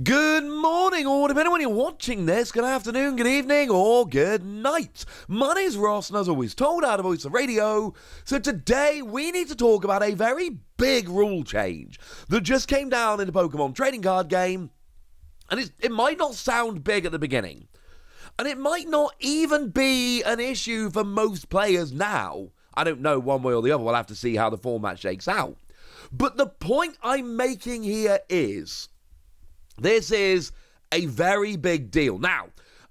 Good morning, or depending on when you're watching this, good afternoon, good evening, or good night. My name's Ross, and as always, told out of Voice of Radio. So today, we need to talk about a very big rule change that just came down in the Pokemon trading card game. And it might not sound big at the beginning. And it might not even be an issue for most players now. I don't know one way or the other. We'll have to see how the format shakes out. But the point I'm making here is, this is a very big deal. Now,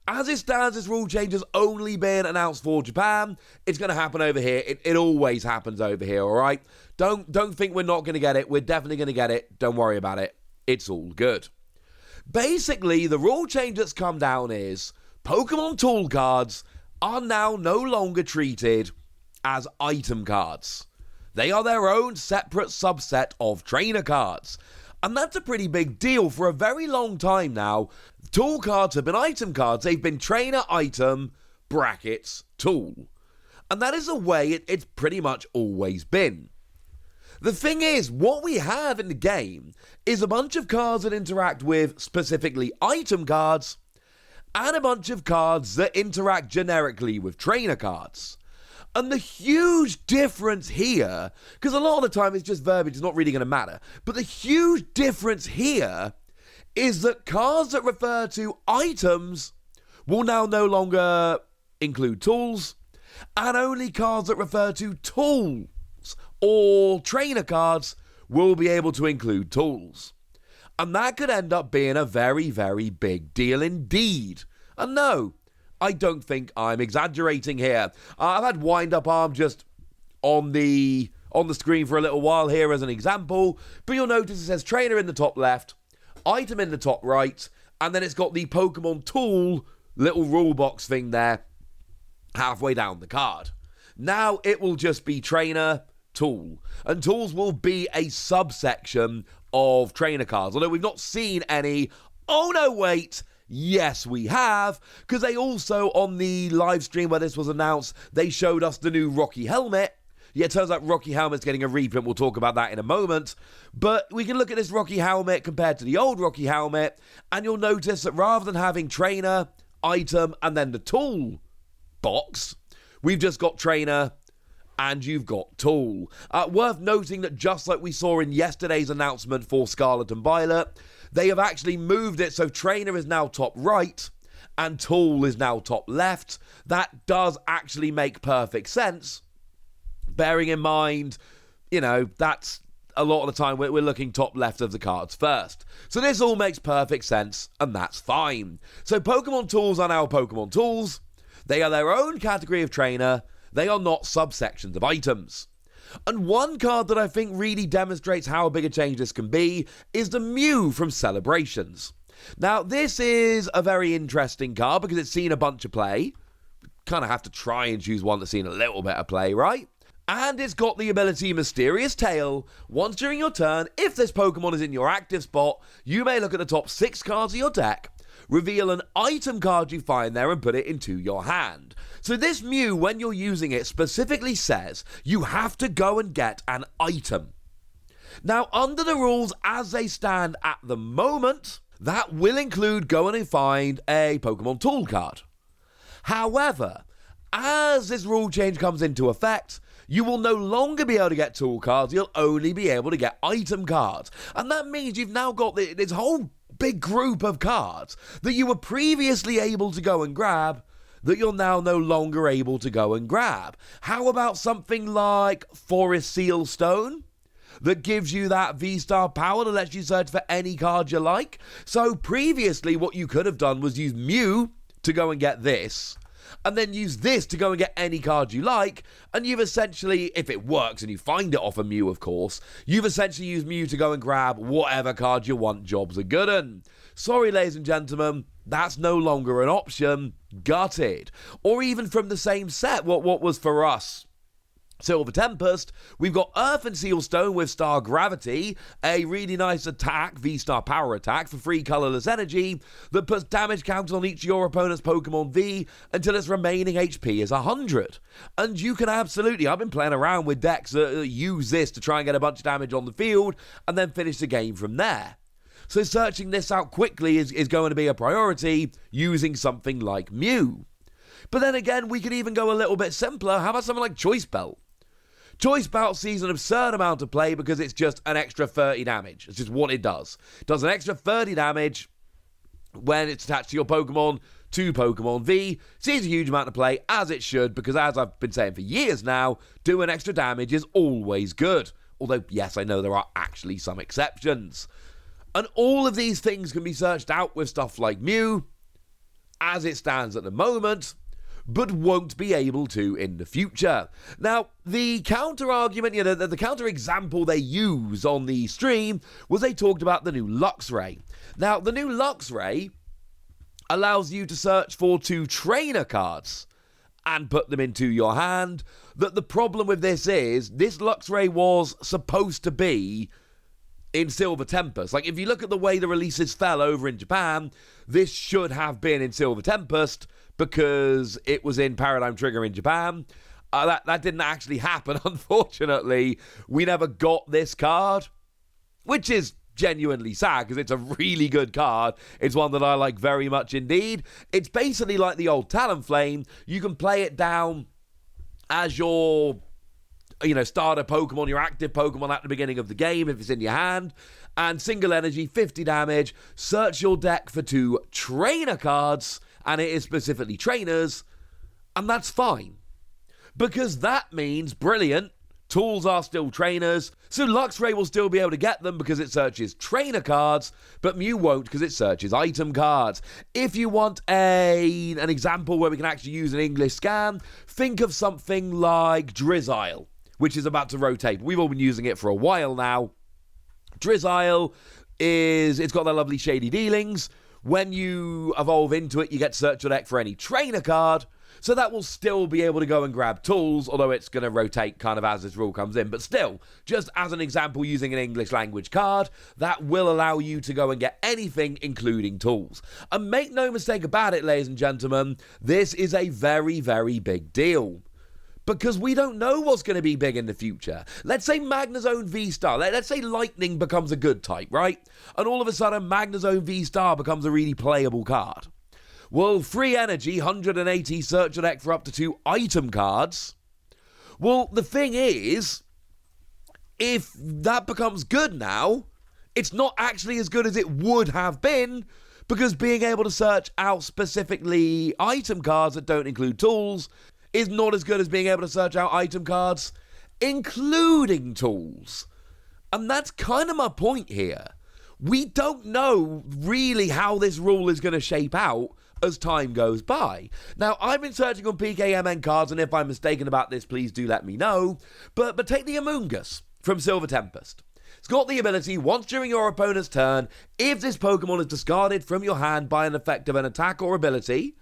as it stands, this rule change has only been announced for Japan. It's going to happen over here. It always happens over here, all right? Don't think we're not going to get it. We're definitely going to get it. Don't worry about it. It's all good. Basically, the rule change that's come down is Pokemon Tool cards are now no longer treated as item cards. They are their own separate subset of trainer cards. And that's a pretty big deal. For a very long time now, tool cards have been item cards. They've been trainer item, brackets, tool. And that is the way it's pretty much always been. The thing is, what we have in the game is a bunch of cards that interact with specifically item cards, and a bunch of cards that interact generically with trainer cards. And the huge difference here, because a lot of the time it's just verbiage, it's not really going to matter, but the huge difference here is that cards that refer to items will now no longer include tools, and only cards that refer to tools or trainer cards will be able to include tools. And that could end up being a very, very big deal indeed. And no, I don't think I'm exaggerating here. I've had wind-up arm just on the screen for a little while here as an example, but you'll notice it says trainer in the top left, item in the top right, and then it's got the Pokemon Tool little rule box thing there halfway down the card. Now it will just be trainer, tool, and tools will be a subsection of trainer cards, although we've not seen any. Oh no, wait! Yes, we have, because they also, on the live stream where this was announced, they showed us the new Rocky helmet. Yeah, it turns out Rocky helmet's getting a reprint. We'll talk about that in a moment. But we can look at this Rocky helmet compared to the old Rocky helmet, and you'll notice that rather than having trainer, item, and then the tool box, we've just got trainer, and you've got tool. Worth noting that just like we saw in yesterday's announcement for Scarlet and Violet, they have actually moved it so trainer is now top right and tool is now top left. That does actually make perfect sense, bearing in mind, that's a lot of the time we're looking top left of the cards first. So this all makes perfect sense, and that's fine. So Pokemon Tools are now Pokemon Tools. They are their own category of trainer. They are not subsections of items. And one card that I think really demonstrates how big a change this can be is the Mew from Celebrations. Now, this is a very interesting card because it's seen a bunch of play. Kind of have to try and choose one that's seen a little bit of play, right? And it's got the ability Mysterious Tail. Once during your turn, if this Pokemon is in your active spot, you may look at the top 6 cards of your deck, reveal an item card you find there and put it into your hand. So this Mew, when you're using it, specifically says you have to go and get an item. Now, under the rules as they stand at the moment, that will include going and find a Pokemon Tool card. However, as this rule change comes into effect, you will no longer be able to get tool cards, you'll only be able to get item cards. And that means you've now got this whole big group of cards that you were previously able to go and grab that you're now no longer able to go and grab. How about something like Forest Seal Stone that gives you that V-Star power that lets you search for any card you like? So previously what you could have done was use Mew to go and get this, and then use this to go and get any card you like, and you've essentially, if it works and you find it off a Mew, of course, you've essentially used Mew to go and grab whatever card you want. Jobs are good. And sorry, ladies and gentlemen, that's no longer an option. Gutted. Or even from the same set, what was for us Silver Tempest, we've got Earth and Seal Stone with Star Gravity, a really nice attack, V-Star power attack for free colorless energy that puts damage counters on each of your opponent's Pokemon V until its remaining HP is 100. And you can absolutely, I've been playing around with decks that use this to try and get a bunch of damage on the field and then finish the game from there. So searching this out quickly is going to be a priority using something like Mew. But then again, we could even go a little bit simpler. How about something like Choice Belt? Choice Belt sees an absurd amount of play because it's just an extra 30 damage. It's just what it does. It does an extra 30 damage when it's attached to your Pokemon, to Pokemon V. Sees a huge amount of play, as it should, because as I've been saying for years now, doing extra damage is always good. Although, yes, I know there are actually some exceptions. And all of these things can be searched out with stuff like Mew, as it stands at the moment, but won't be able to in the future. Now, the counter-argument, the counter-example they used on the stream was they talked about the new Luxray. Now, the new Luxray allows you to search for 2 trainer cards and put them into your hand. The problem with this is, this Luxray was supposed to be in Silver Tempest. Like, if you look at the way the releases fell over in Japan, this should have been in Silver Tempest, because it was in Paradigm Trigger in Japan. That didn't actually happen, unfortunately. We never got this card, which is genuinely sad, because it's a really good card. It's one that I like very much indeed. It's basically like the old Talonflame. You can play it down as your starter Pokemon, your active Pokemon at the beginning of the game, if it's in your hand. And single energy, 50 damage. Search your deck for 2 trainer cards, and it is specifically trainers, and that's fine. Because that means, brilliant, tools are still trainers, so Luxray will still be able to get them because it searches trainer cards, but Mew won't because it searches item cards. If you want an example where we can actually use an English scan, think of something like Drizzile, which is about to rotate. We've all been using it for a while now. Drizzile it's got their lovely shady dealings. When you evolve into it, you get to search your deck for any trainer card, so that will still be able to go and grab tools, although it's going to rotate kind of as this rule comes in. But still, just as an example, using an English language card, that will allow you to go and get anything, including tools. And make no mistake about it, ladies and gentlemen, this is a very, very big deal. Because we don't know what's going to be big in the future. Let's say Magnezone V-Star. Let's say Lightning becomes a good type, right? And all of a sudden, Magnezone V-Star becomes a really playable card. Well, free energy, 180, search your deck for up to 2 item cards. Well, the thing is, if that becomes good now, it's not actually as good as it would have been, because being able to search out specifically item cards that don't include tools is not as good as being able to search out item cards, including tools. And that's kind of my point here. We don't know really how this rule is going to shape out as time goes by. Now, I've been searching on PKMN cards, and if I'm mistaken about this, please do let me know. But take the Amoonguss from Silver Tempest. It's got the ability, once during your opponent's turn, if this Pokemon is discarded from your hand by an effect of an attack or ability,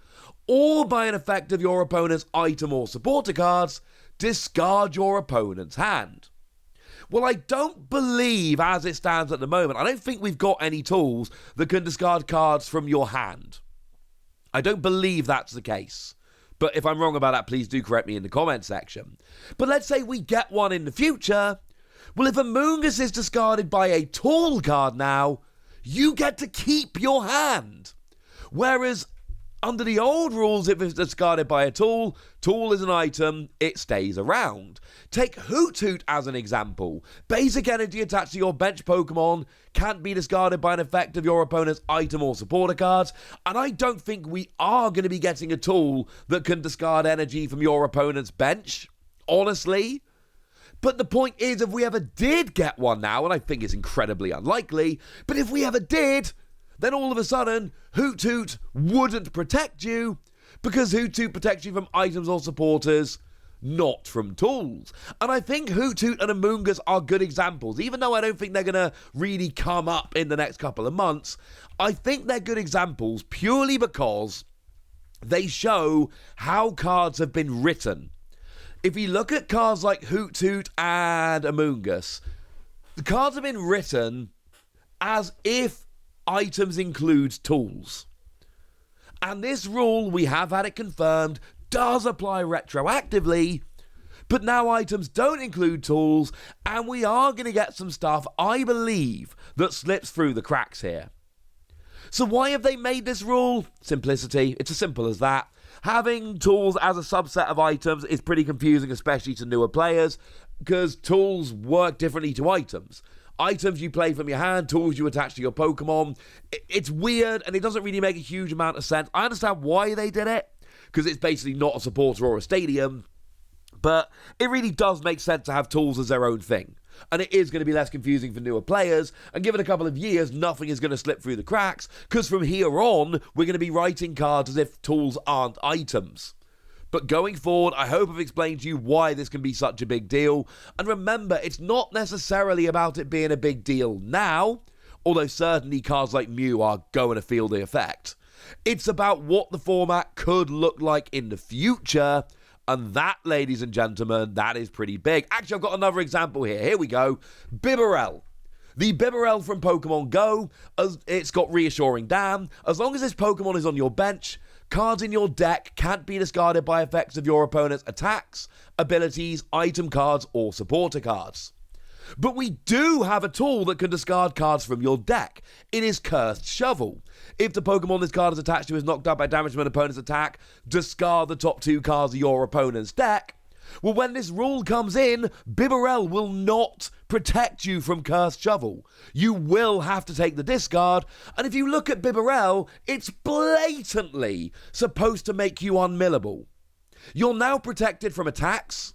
or by an effect of your opponent's item or supporter cards, discard your opponent's hand. Well, I don't believe, as it stands at the moment, I don't think we've got any tools that can discard cards from your hand. I don't believe that's the case. But if I'm wrong about that, please do correct me in the comment section. But let's say we get one in the future. Well, if Amoonguss is discarded by a tool card now, you get to keep your hand. Whereas under the old rules, if it's discarded by a tool is an item, it stays around. Take Hoot Hoot as an example. Basic energy attached to your bench Pokemon can't be discarded by an effect of your opponent's item or supporter cards, and I don't think we are going to be getting a tool that can discard energy from your opponent's bench, honestly. But the point is, if we ever did get one now, and I think it's incredibly unlikely, but if we ever did, then all of a sudden, Hoot Hoot wouldn't protect you, because Hoot Hoot protects you from items or supporters, not from tools. And I think Hoot Hoot and Amoonguss are good examples. Even though I don't think they're going to really come up in the next couple of months, I think they're good examples purely because they show how cards have been written. If you look at cards like Hoot Hoot and Amoonguss, the cards have been written as if items includes tools. And this rule, we have had it confirmed, does apply retroactively, But now items don't include tools, and we are going to get some stuff, I believe, that slips through the cracks here. So why have they made this rule? Simplicity. It's as simple as that. Having tools as a subset of items is pretty confusing, especially to newer players, because tools work differently to items. Items you play from your hand, tools you attach to your Pokemon. It's weird, and it doesn't really make a huge amount of sense. I understand why they did it, because it's basically not a supporter or a stadium, but it really does make sense to have tools as their own thing. And it is going to be less confusing for newer players, and given a couple of years, nothing is going to slip through the cracks, because from here on, we're going to be writing cards as if tools aren't items. But going forward, I hope I've explained to you why this can be such a big deal. And remember, it's not necessarily about it being a big deal now, although certainly cards like Mew are going to feel the effect. It's about what the format could look like in the future, and that, ladies and gentlemen, that is pretty big. Actually, I've got another example here. Here we go. Bibarel. The Bibarel from Pokemon Go, it's got Reassuring Dam. As long as this Pokemon is on your bench, cards in your deck can't be discarded by effects of your opponent's attacks, abilities, item cards, or supporter cards. But we do have a tool that can discard cards from your deck. It is Cursed Shovel. If the Pokemon this card is attached to is knocked out by damage from an opponent's attack, discard the top 2 cards of your opponent's deck. Well, when this rule comes in, Bibarel will not protect you from Cursed Shovel. You will have to take the discard, and if you look at Bibarel, it's blatantly supposed to make you unmillable. You're now protected from attacks,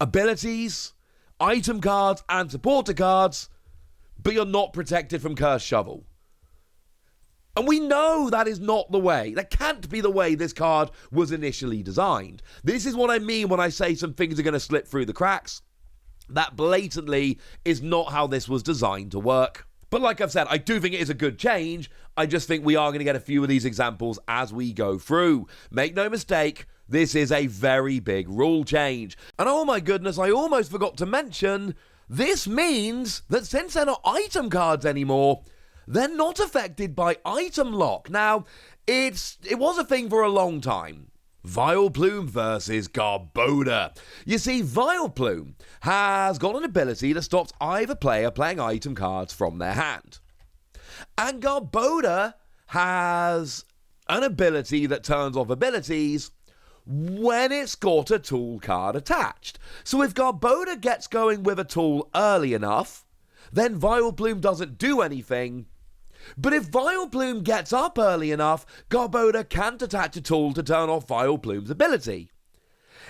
abilities, item cards, and supporter cards, but you're not protected from Cursed Shovel. And we know that is not the way. That can't be the way this card was initially designed. This is what I mean when I say some things are going to slip through the cracks. That blatantly is not how this was designed to work. But like I've said, I do think it is a good change. I just think we are going to get a few of these examples as we go through. Make no mistake, this is a very big rule change. And oh my goodness, I almost forgot to mention, this means that since they're not item cards anymore, they're not affected by item lock. Now, it was a thing for a long time. Vileplume versus Garbodor. You see, Vileplume has got an ability that stops either player playing item cards from their hand. And Garbodor has an ability that turns off abilities when it's got a tool card attached. So if Garbodor gets going with a tool early enough, then Vileplume doesn't do anything. But if Vileplume gets up early enough, Garbodor can't attach a tool to turn off Vileplume's ability.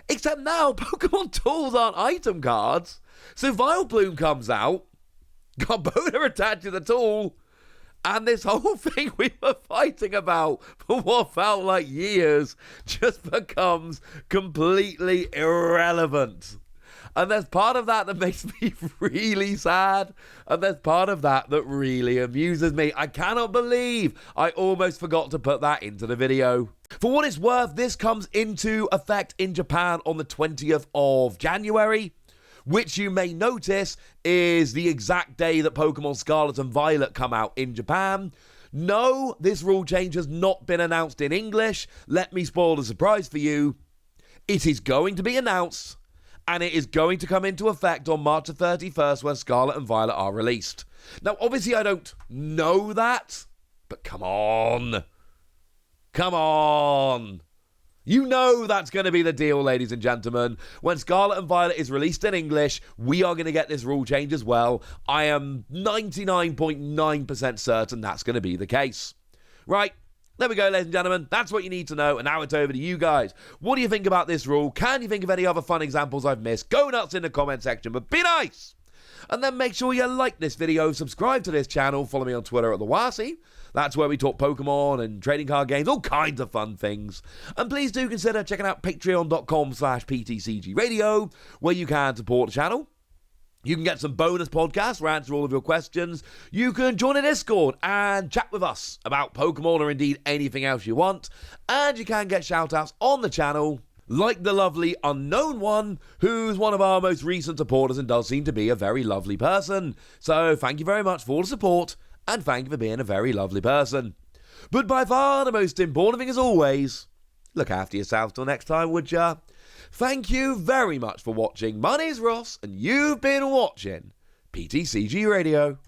Except now, Pokemon Tools aren't item cards, so Vileplume comes out, Garbodor attaches a tool, and this whole thing we were fighting about for what felt like years just becomes completely irrelevant. And there's part of that that makes me really sad, and there's part of that that really amuses me. I cannot believe I almost forgot to put that into the video. For what it's worth, this comes into effect in Japan on the 20th of January, which you may notice is the exact day that Pokemon Scarlet and Violet come out in Japan. No, this rule change has not been announced in English. Let me spoil the surprise for you. It is going to be announced, and it is going to come into effect on March the 31st when Scarlet and Violet are released. Now, obviously, I don't know that, but come on. Come on. You know that's going to be the deal, ladies and gentlemen. When Scarlet and Violet is released in English, we are going to get this rule change as well. I am 99.9% certain that's going to be the case. Right. There we go, ladies and gentlemen. That's what you need to know, and now it's over to you guys. What do you think about this rule? Can you think of any other fun examples I've missed? Go nuts in the comment section, but be nice! And then make sure you like this video, subscribe to this channel, follow me on Twitter at TheWasi. That's where we talk Pokemon and trading card games, all kinds of fun things. And please do consider checking out patreon.com/PTCG Radio, where you can support the channel. You can get some bonus podcasts where I answer all of your questions. You can join a Discord and chat with us about Pokemon or indeed anything else you want. And you can get shoutouts on the channel, like the lovely Unknown One, who's one of our most recent supporters and does seem to be a very lovely person. So thank you very much for all the support, and thank you for being a very lovely person. But by far the most important thing as always, look after yourself till next time, would ya? Thank you very much for watching. My name's Ross, and you've been watching PTCG Radio.